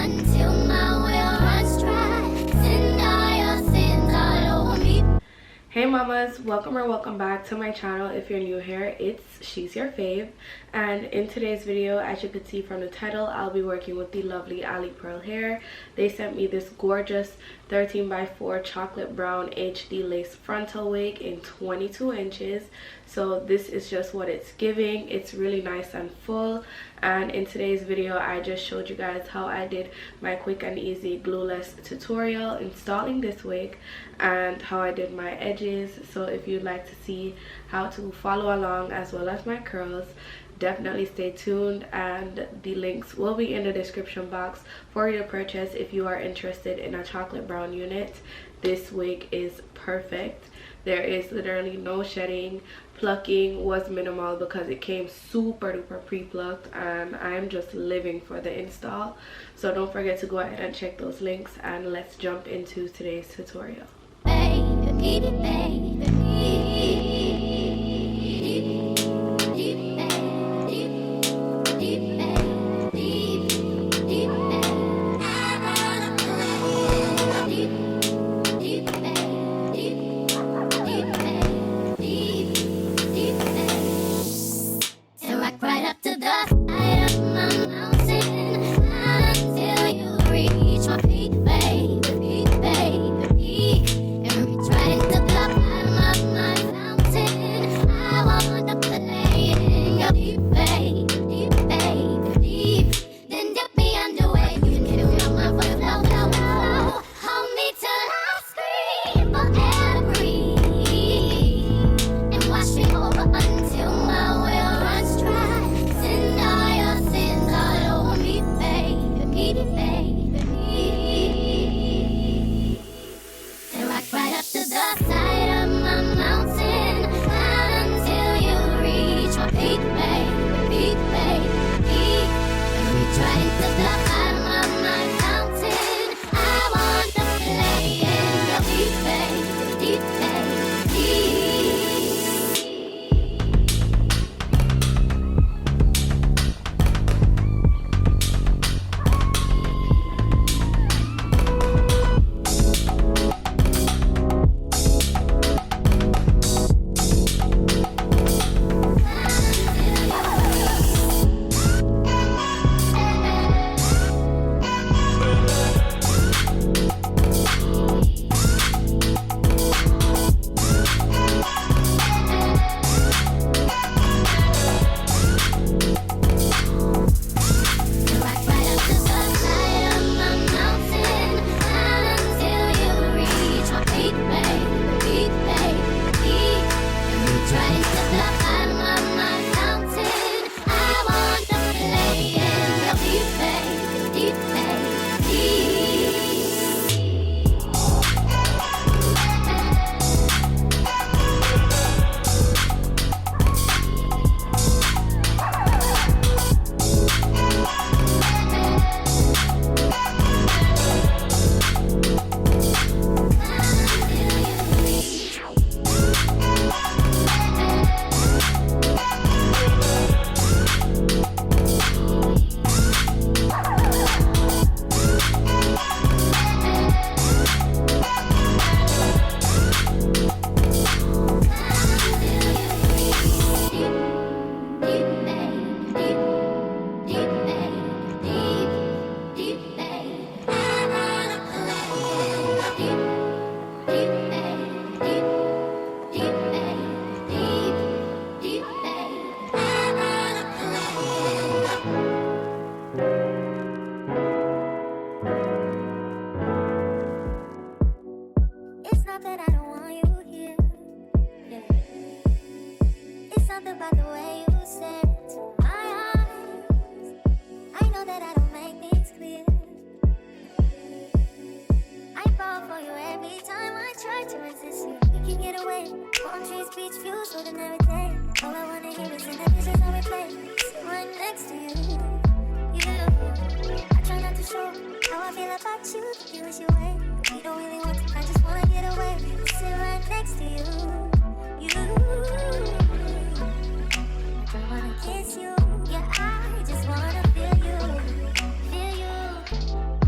until my will runs dry. Send all your sins all over me. Hey mamas, welcome or welcome back to my channel. If you're new here, it's She's Your Fave, and in today's video, as you could see from the title, I'll be working with the lovely AliPearl hair. They sent me this gorgeous 13x4 chocolate brown HD lace frontal wig in 22 inches. So this is just what it's giving. It's really nice and full, and in today's video I just showed you guys how I did my quick and easy glueless tutorial installing this wig and how I did my edges. So if you'd like to see how to follow along as well as my curls, definitely stay tuned, and the links will be in the description box for you to purchase if you are interested in a chocolate brown unit. This wig is perfect. There is literally no shedding. Plucking was minimal because it came super duper pre-plucked, and I'm just living for the install. So don't forget to go ahead and check those links, and let's jump into today's tutorial. Kiss you, yeah, I just wanna feel you, feel you.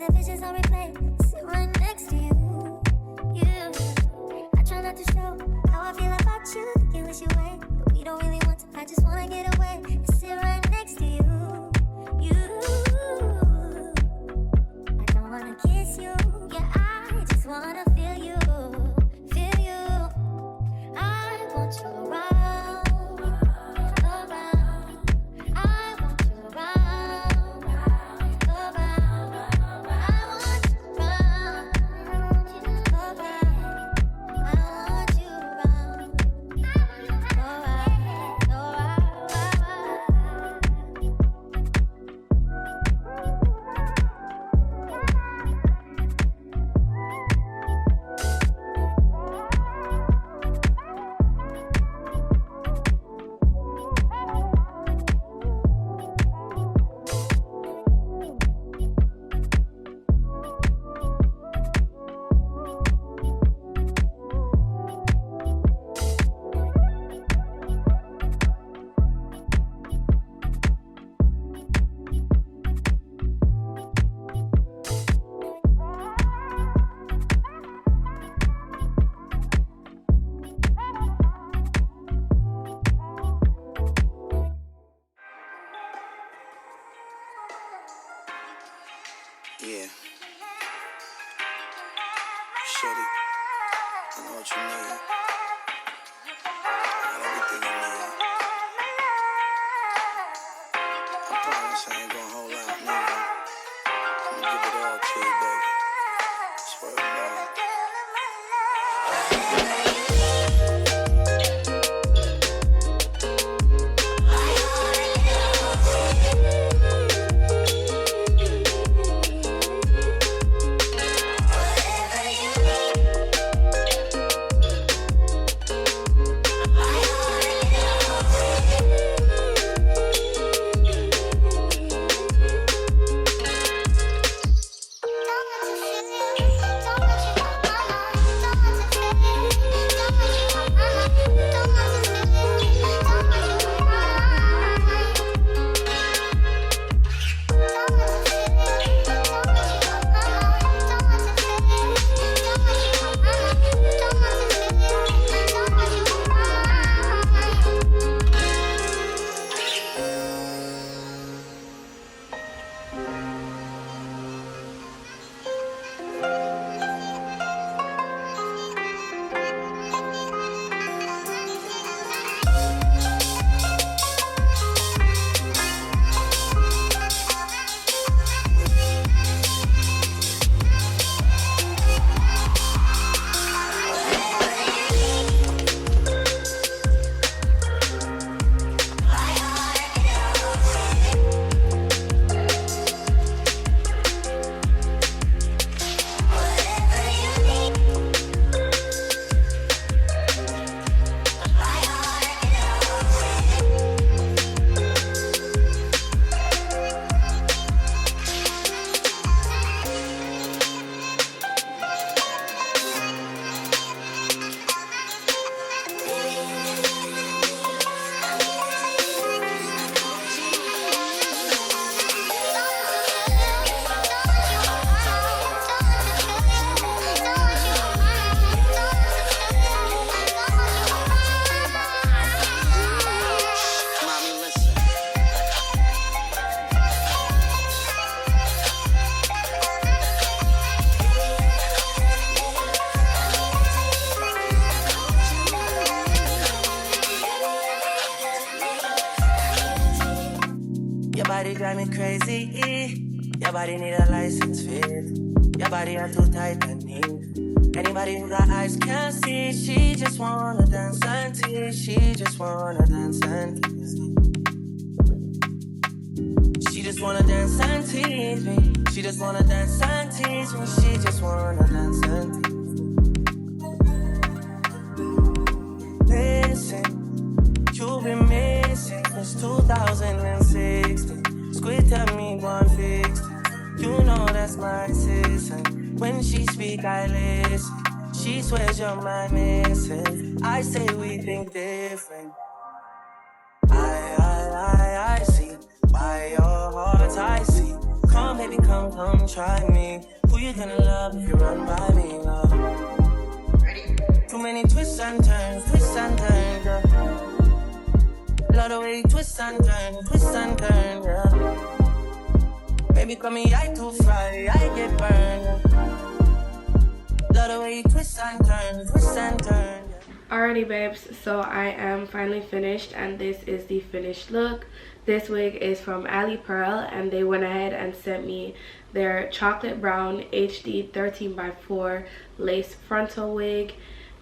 the visions on replay. Sit right next to you. I try not to show how I feel about you. Think you wish you away, but we don't really want to. I just wanna get away and sit right next to you. I don't wanna kiss you. Yeah, I just wanna feel you. Feel you. I want you around. Around. I want you around. Around. I want you around. Around. I want you around. Alright, alright. Yeah. Shorty, I know what you need. I got everything you need. I promise I ain't gonna hold out, nigga. I'm gonna give it all to you, baby. Swear to God. Your body drive me crazy. Your body need a license fit. Your body are too tight and neat. Anybody who got eyes can't see. She just wanna dance and tease. She just wanna dance and tease me. She just wanna dance and tease me. She just wanna dance and tease me. She just wanna dance and tease me. Listen, you've been missing since 2016. Squid tell me one fix. You know that's my sister. When she speak, I listen. She swears you're my missing. I say we think different. I see. By your heart, I see. Come, baby, come. come try me. Who you gonna love if you run by me, love? Too many twists and turns, yeah. Love the way you twist and turn, yeah. Baby, call me, I too fly, I get burned. Love the way you twist and turn, yeah. Alrighty babes, so I am finally finished and this is the finished look. This wig is from AliPearl and they went ahead and sent me their chocolate brown HD 13x4 lace frontal wig,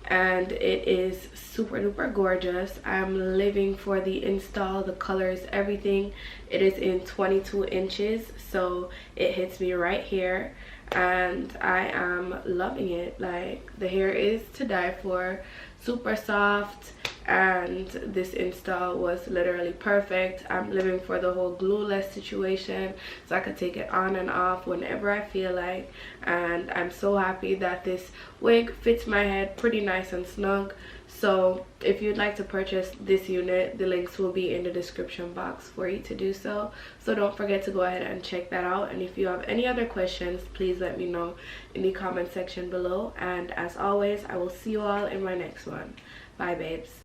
and it is super duper gorgeous. I'm living for the install, the colors, everything. It is in 22 inches, so it hits me right here and I am loving it. Like, the hair is to die for, super soft, and this install was literally perfect. I'm living for the whole glueless situation, so I could take it on and off whenever I feel like, and I'm so happy that this wig fits my head pretty nice and snug. So if you'd like to purchase this unit, the links will be in the description box for you to do so. So don't forget to go ahead and check that out. And if you have any other questions, please let me know in the comment section below. And as always, I will see you all in my next one. Bye babes.